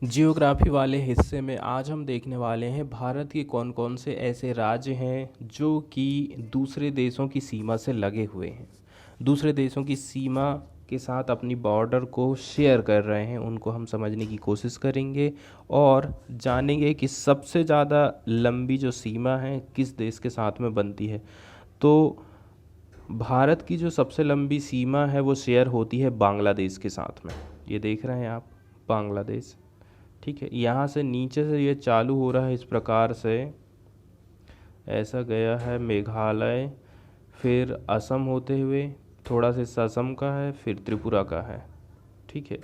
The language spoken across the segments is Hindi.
जियोग्राफी वाले हिस्से में आज हम देखने वाले हैं भारत के कौन कौन से ऐसे राज्य हैं जो कि दूसरे देशों की सीमा से लगे हुए हैं, दूसरे देशों की सीमा के साथ अपनी बॉर्डर को शेयर कर रहे हैं। उनको हम समझने की कोशिश करेंगे और जानेंगे कि सबसे ज़्यादा लंबी जो सीमा है किस देश के साथ में बनती है। तो भारत की जो सबसे लंबी सीमा है वो शेयर होती है बांग्लादेश के साथ में। ये देख रहे हैं आप, बांग्लादेश। ठीक है, यहाँ से नीचे से ये चालू हो रहा है इस प्रकार से, ऐसा गया है मेघालय, फिर असम होते हुए थोड़ा सा असम का है, फिर त्रिपुरा का है। ठीक है,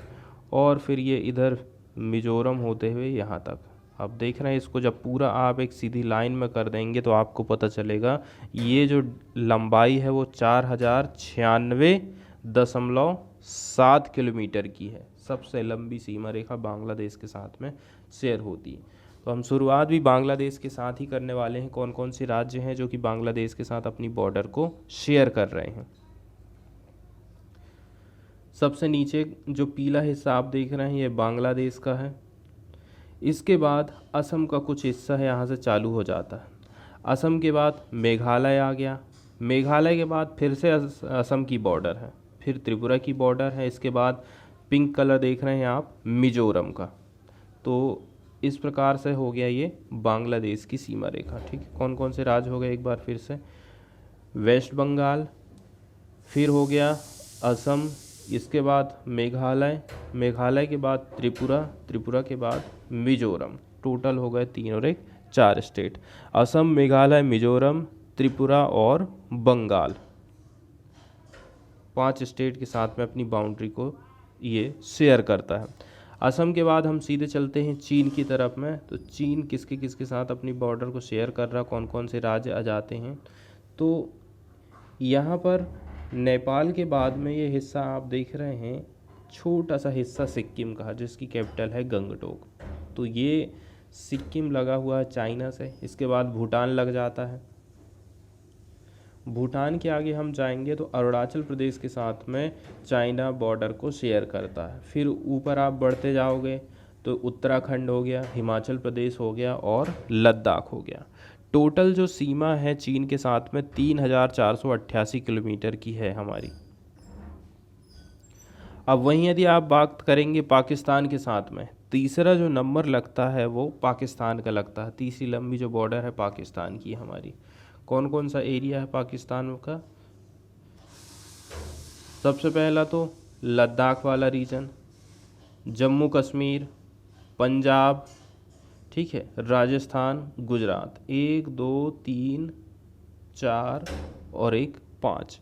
और फिर ये इधर मिजोरम होते हुए यहाँ तक। आप देख रहे हैं, इसको जब पूरा आप एक सीधी लाइन में कर देंगे तो आपको पता चलेगा ये जो लंबाई है वो 4096.7 किलोमीटर की है। सबसे लंबी सीमा रेखा बांग्लादेश के साथ में शेयर होती है। तो हम शुरुआत भी बांग्लादेश के साथ ही करने वाले हैं। कौन कौन से राज्य हैं जो कि बांग्लादेश के साथ अपनी बॉर्डर को शेयर कर रहे हैं। सबसे नीचे जो पीला हिस्सा आप देख रहे हैं ये बांग्लादेश का है। इसके बाद असम का कुछ हिस्सा है, यहाँ से चालू हो जाता है। असम के बाद मेघालय आ गया। मेघालय के बाद फिर से असम की बॉर्डर है, फिर त्रिपुरा की बॉर्डर है। इसके बाद पिंक कलर देख रहे हैं आप, मिजोरम का। तो इस प्रकार से हो गया ये बांग्लादेश की सीमा रेखा। ठीक है, कौन कौन से राज्य हो गए एक बार फिर से, वेस्ट बंगाल, फिर हो गया असम, इसके बाद मेघालय, मेघालय के बाद त्रिपुरा, त्रिपुरा के बाद मिजोरम। टोटल हो गए 3 और 1 4 स्टेट, असम, मेघालय, मिजोरम, त्रिपुरा और बंगाल। 5 स्टेट के साथ में अपनी बाउंड्री को ये शेयर करता है। असम के बाद हम सीधे चलते हैं चीन की तरफ में। तो चीन किसके किसके साथ अपनी बॉर्डर को शेयर कर रहा, कौन कौन से राज्य आ जाते हैं। तो यहाँ पर नेपाल के बाद में ये हिस्सा आप देख रहे हैं, छोटा सा हिस्सा सिक्किम का, जिसकी कैपिटल है गंगटोक। तो ये सिक्किम लगा हुआ है चाइना से। इसके बाद भूटान लग जाता है। भूटान के आगे हम जाएंगे तो अरुणाचल प्रदेश के साथ में चाइना बॉर्डर को शेयर करता है। फिर ऊपर आप बढ़ते जाओगे तो उत्तराखंड हो गया, हिमाचल प्रदेश हो गया और लद्दाख हो गया। टोटल जो सीमा है चीन के साथ में 3488 किलोमीटर की है हमारी। अब वहीं यदि आप बात करेंगे पाकिस्तान के साथ में, तीसरा जो नंबर लगता है वो पाकिस्तान का लगता है। तीसरी लंबी जो बॉर्डर है पाकिस्तान की हमारी। कौन कौन सा एरिया है पाकिस्तान का, सबसे पहला तो लद्दाख वाला रीजन, जम्मू कश्मीर, पंजाब, ठीक है, राजस्थान, गुजरात। 1 2 3 4 और 1 5।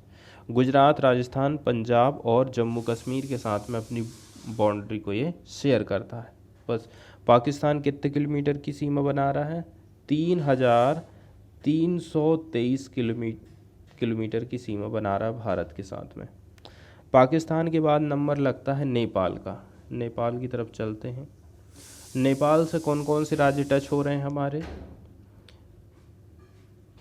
गुजरात, राजस्थान, पंजाब और जम्मू कश्मीर के साथ में अपनी बाउंड्री को ये शेयर करता है। बस पाकिस्तान कितने किलोमीटर की सीमा बना रहा है, 3323 किलोमीटर की सीमा बना रहा है भारत के साथ में। पाकिस्तान के बाद नंबर लगता है नेपाल का। नेपाल की तरफ चलते हैं। नेपाल से कौन कौन से राज्य टच हो रहे हैं हमारे,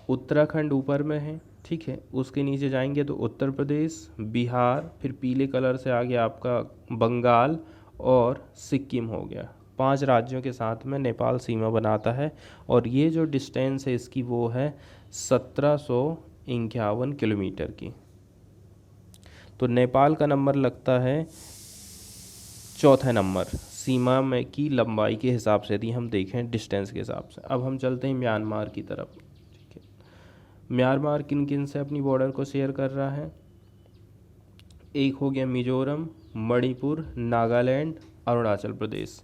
उत्तराखंड ऊपर में है। ठीक है, उसके नीचे जाएंगे तो उत्तर प्रदेश, बिहार, फिर पीले कलर से आ गया आपका बंगाल और सिक्किम हो गया। 5 राज्यों के साथ में नेपाल सीमा बनाता है। और ये जो डिस्टेंस है इसकी वो है 1751 किलोमीटर की। तो नेपाल का नंबर लगता है चौथा नंबर सीमा में की लंबाई के हिसाब से, यदि हम देखें डिस्टेंस के हिसाब से। अब हम चलते हैं म्यांमार की तरफ। ठीक है, म्यांमार किन किन से अपनी बॉर्डर को शेयर कर रहा है, एक हो गया मिजोरम, मणिपुर, नागालैंड, अरुणाचल प्रदेश।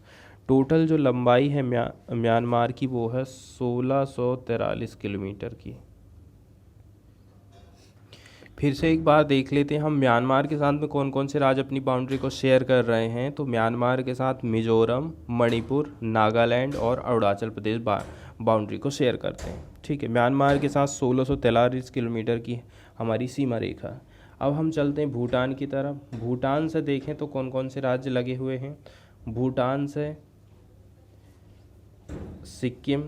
टोटल जो लंबाई है म्यांमार की वो है 1643 किलोमीटर की। फिर से एक बार देख लेते हैं हम म्यांमार के साथ में कौन कौन से राज्य अपनी बाउंड्री को शेयर कर रहे हैं। तो म्यांमार के साथ मिजोरम, मणिपुर, नागालैंड और अरुणाचल प्रदेश बाउंड्री को शेयर करते हैं। ठीक है, म्यांमार के साथ 1643 किलोमीटर की हमारी सीमा रेखा। अब हम चलते हैं भूटान की तरफ। भूटान से देखें तो कौन कौन से राज्य लगे हुए हैं। भूटान से सिक्किम,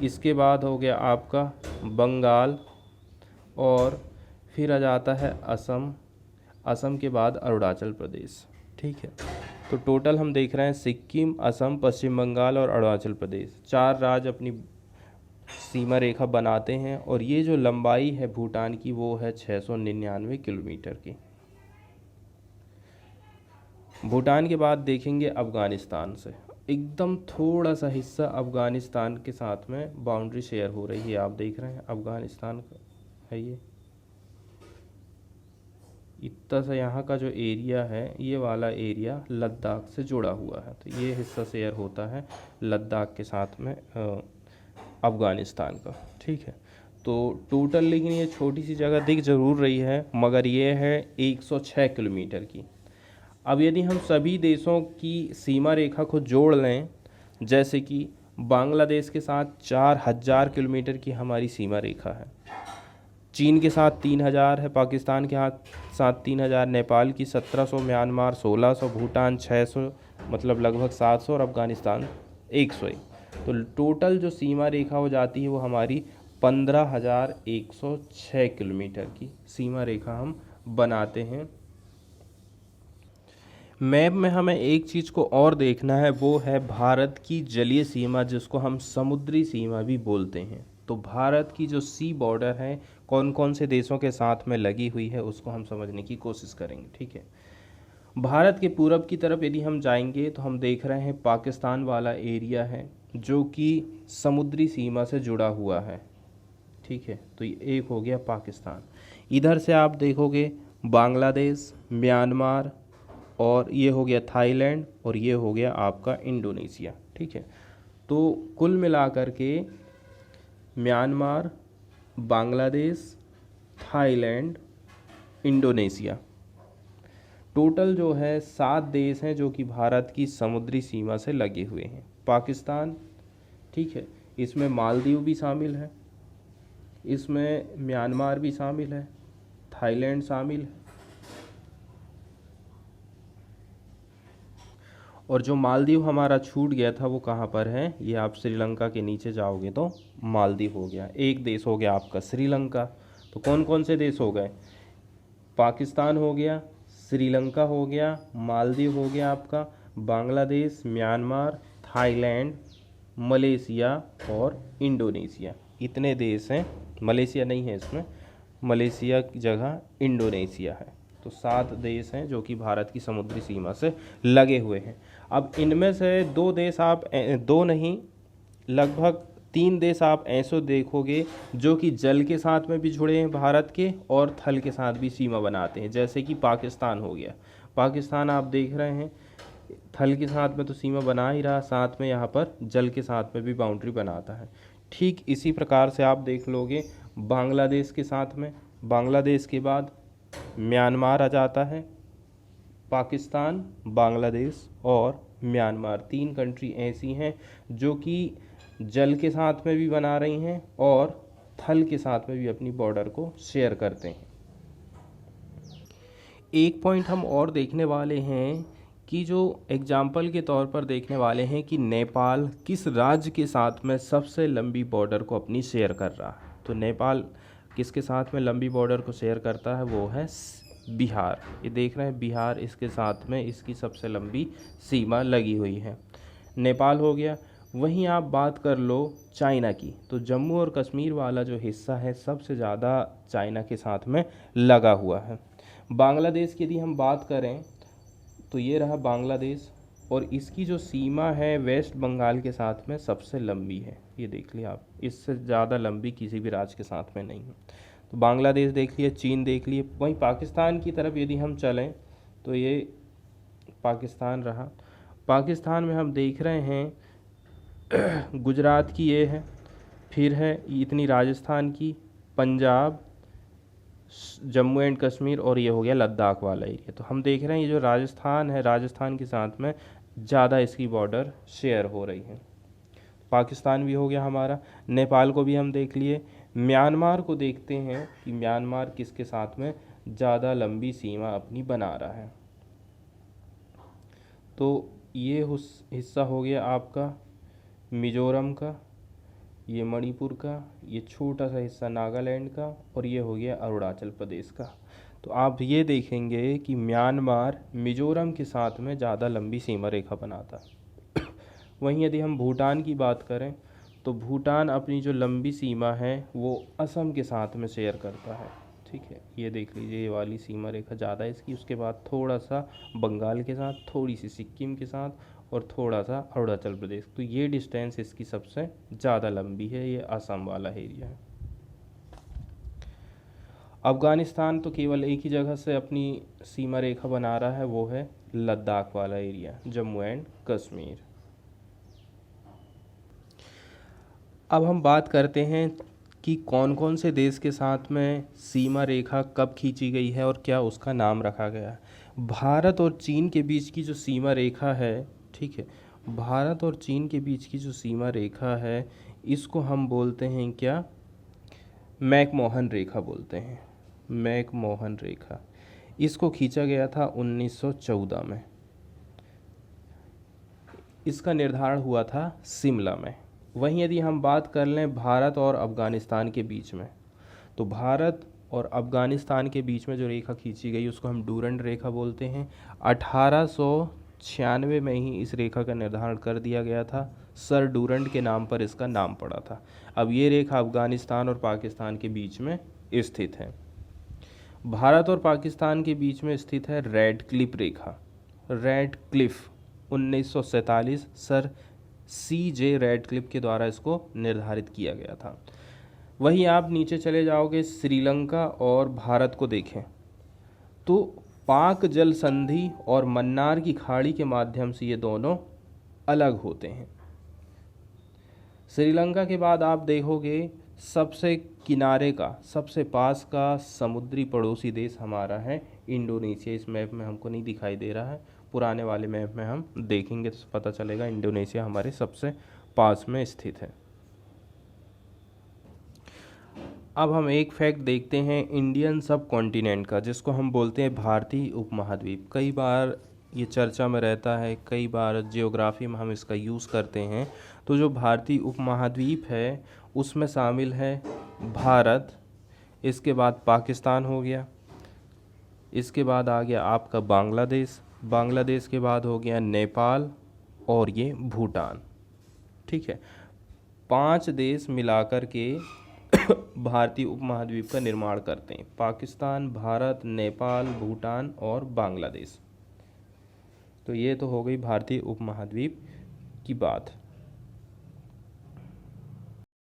इसके बाद हो गया आपका बंगाल और फिर आ जाता है असम, असम के बाद अरुणाचल प्रदेश। ठीक है, तो तो टोटल हम देख रहे हैं सिक्किम, असम, पश्चिम बंगाल और अरुणाचल प्रदेश, 4 राज्य अपनी सीमा रेखा बनाते हैं। और ये जो लंबाई है भूटान की वो है 699 किलोमीटर की। भूटान के बाद देखेंगे अफ़गानिस्तान से, एकदम थोड़ा सा हिस्सा अफ़गानिस्तान के साथ में बाउंड्री शेयर हो रही है। आप देख रहे हैं अफ़गानिस्तान का है ये इतना सा, यहाँ का जो एरिया है ये वाला एरिया लद्दाख से जुड़ा हुआ है, तो ये हिस्सा शेयर होता है लद्दाख के साथ में अफ़गानिस्तान का। ठीक है, तो टोटल लेकिन ये छोटी सी जगह दिख ज़रूर रही है, मगर ये है 106 किलोमीटर की। अब यदि हम सभी देशों की सीमा रेखा को जोड़ लें, जैसे कि बांग्लादेश के साथ 4000 किलोमीटर की हमारी सीमा रेखा है, चीन के साथ 3000 है, पाकिस्तान के साथ 3000, नेपाल की 1700, म्यांमार 1600, भूटान 600, मतलब लगभग 700, और अफ़गानिस्तान 100 ही। तो टोटल जो सीमा रेखा हो जाती है वो हमारी 15106 किलोमीटर की सीमा रेखा हम बनाते हैं। मैप में हमें एक चीज़ को और देखना है, वो है भारत की जलीय सीमा, जिसको हम समुद्री सीमा भी बोलते हैं। तो भारत की जो सी बॉर्डर है कौन कौन से देशों के साथ में लगी हुई है उसको हम समझने की कोशिश करेंगे। ठीक है, भारत के पूरब की तरफ यदि हम जाएंगे तो हम देख रहे हैं पाकिस्तान वाला एरिया है जो कि समुद्री सीमा से जुड़ा हुआ है। ठीक है, तो ये एक हो गया पाकिस्तान। इधर से आप देखोगे बांग्लादेश, म्यांमार, और ये हो गया थाईलैंड, और ये हो गया आपका इंडोनेशिया। ठीक है, तो कुल मिलाकर के Myanmar, Bangladesh, Thailand, Indonesia, total जो है 7 देश हैं जो कि भारत की समुद्री सीमा से लगे हुए हैं। पाकिस्तान, ठीक है, इसमें मालदीव भी शामिल है, इसमें म्यांमार भी शामिल है, थाईलैंड शामिल है, और जो मालदीव हमारा छूट गया था वो कहाँ पर है, ये आप श्रीलंका के नीचे जाओगे तो मालदीव हो गया। एक देश हो गया आपका श्रीलंका। तो कौन कौन से देश हो गए, पाकिस्तान हो गया, श्रीलंका हो गया, मालदीव हो गया आपका, बांग्लादेश, म्यांमार, थाईलैंड, मलेशिया और इंडोनेशिया, इतने देश हैं। मलेशिया नहीं है इसमें, मलेशिया की जगह इंडोनेशिया है। तो 7 देश हैं जो कि भारत की समुद्री सीमा से लगे हुए हैं। अब इनमें से 2 देश आप 2 नहीं, लगभग 3 देश आप ऐसे देखोगे जो कि जल के साथ में भी जुड़े हैं भारत के, और थल के साथ भी सीमा बनाते हैं। जैसे कि पाकिस्तान हो गया, पाकिस्तान आप देख रहे हैं थल के साथ में तो सीमा बना ही रहा, साथ में यहाँ पर जल के साथ में भी बाउंड्री बनाता है। ठीक इसी प्रकार से आप देख लोगे बांग्लादेश के साथ में, बांग्लादेश के बाद म्यांमार आ जाता है, पाकिस्तान, बांग्लादेश और म्यांमार, 3 कंट्री ऐसी हैं जो कि जल के साथ में भी बना रही हैं और थल के साथ में भी अपनी बॉर्डर को शेयर करते हैं। एक पॉइंट हम और देखने वाले हैं कि जो एग्जाम्पल के तौर पर देखने वाले हैं कि नेपाल किस राज्य के साथ में सबसे लंबी बॉर्डर को अपनी शेयर कर रहा है। तो नेपाल किसके साथ में लंबी बॉर्डर को शेयर करता है, वो है बिहार। ये देख रहे हैं बिहार, इसके साथ में इसकी सबसे लंबी सीमा लगी हुई है, नेपाल हो गया। वहीं आप बात कर लो चाइना की, तो जम्मू और कश्मीर वाला जो हिस्सा है सबसे ज़्यादा चाइना के साथ में लगा हुआ है। बांग्लादेश की यदि हम बात करें तो ये रहा बांग्लादेश, और इसकी जो सीमा है वेस्ट बंगाल के साथ में सबसे लंबी है। ये देख लिया आप, इससे ज़्यादा लंबी किसी भी राज्य के साथ में नहीं है। तो बांग्लादेश देख लिए, चीन देख लिए। वहीं पाकिस्तान की तरफ यदि हम चलें तो ये पाकिस्तान रहा। पाकिस्तान में हम देख रहे हैं गुजरात की ये है, फिर है इतनी राजस्थान की, पंजाब, जम्मू एंड कश्मीर, और ये हो गया लद्दाख वाला एरिया। तो हम देख रहे हैं ये जो राजस्थान है, राजस्थान के साथ में ज़्यादा इसकी बॉर्डर शेयर हो रही है। पाकिस्तान भी हो गया हमारा, नेपाल को भी हम देख लिए। म्यांमार को देखते हैं कि म्यांमार किसके साथ में ज़्यादा लंबी सीमा अपनी बना रहा है। तो ये हिस्सा हो गया आपका मिज़ोरम का, ये मणिपुर का, ये छोटा सा हिस्सा नागालैंड का, और ये हो गया अरुणाचल प्रदेश का। तो आप ये देखेंगे कि म्यांमार मिजोरम के साथ में ज़्यादा लंबी सीमा रेखा बनाता है। वहीं यदि हम भूटान की बात करें तो भूटान अपनी जो लंबी सीमा है वो असम के साथ में शेयर करता है। ठीक है, ये देख लीजिए, ये वाली सीमा रेखा ज़्यादा है इसकी, उसके बाद थोड़ा सा बंगाल के साथ, थोड़ी सी सिक्किम के साथ और थोड़ा सा अरुणाचल प्रदेश। तो ये डिस्टेंस इसकी सबसे ज़्यादा लंबी है, ये असम वाला एरिया है। अफ़गानिस्तान तो केवल एक ही जगह से अपनी सीमा रेखा बना रहा है, वो है लद्दाख वाला एरिया, जम्मू एंड कश्मीर। अब हम बात करते हैं कि कौन कौन से देश के साथ में सीमा रेखा कब खींची गई है और क्या उसका नाम रखा गया है। भारत और चीन के बीच की जो सीमा रेखा है, ठीक है, भारत और चीन के बीच की जो सीमा रेखा है इसको हम बोलते हैं क्या, मैकमोहन रेखा बोलते हैं। मैकमोहन रेखा, इसको खींचा गया था 1914 में। इसका निर्धारण हुआ था शिमला में। वहीं यदि हम बात कर लें भारत और अफ़गानिस्तान के बीच में, तो भारत और अफ़गानिस्तान के बीच में जो रेखा खींची गई उसको हम डूरंड रेखा बोलते हैं। 1896 में ही इस रेखा का निर्धारण कर दिया गया था, सर डूरंड के नाम पर इसका नाम पड़ा था। अब ये रेखा अफ़गानिस्तान और पाकिस्तान के बीच में स्थित है। भारत और पाकिस्तान के बीच में स्थित है रेड क्लिफ रेखा। Radcliffe 1947 sir CJ Radcliffe के द्वारा इसको निर्धारित किया गया था। वहीं आप नीचे चले जाओगे, श्रीलंका और भारत को देखें तो पाक जल संधि और मन्नार की खाड़ी के माध्यम से ये दोनों अलग होते हैं। श्रीलंका के बाद आप देखोगे सबसे किनारे का, सबसे पास का समुद्री पड़ोसी देश हमारा है इंडोनेशिया। इस मैप में हमको नहीं दिखाई दे रहा है, पुराने वाले मैप में हम देखेंगे तो पता चलेगा इंडोनेशिया हमारे सबसे पास में स्थित है। अब हम एक फैक्ट देखते हैं इंडियन सब कॉन्टिनेंट का, जिसको हम बोलते हैं भारतीय उपमहाद्वीप। कई बार ये चर्चा में रहता है, कई बार जियोग्राफी में हम इसका यूज़ करते हैं। तो जो भारतीय उपमहाद्वीप है उसमें शामिल है भारत, इसके बाद पाकिस्तान हो गया, इसके बाद आ गया आपका बांग्लादेश, बांग्लादेश के बाद हो गया नेपाल और ये भूटान। ठीक है, 5 देश मिलाकर के भारतीय उपमहाद्वीप का निर्माण करते हैं, पाकिस्तान, भारत, नेपाल, भूटान और बांग्लादेश। तो ये तो हो गई भारतीय उपमहाद्वीप की बात।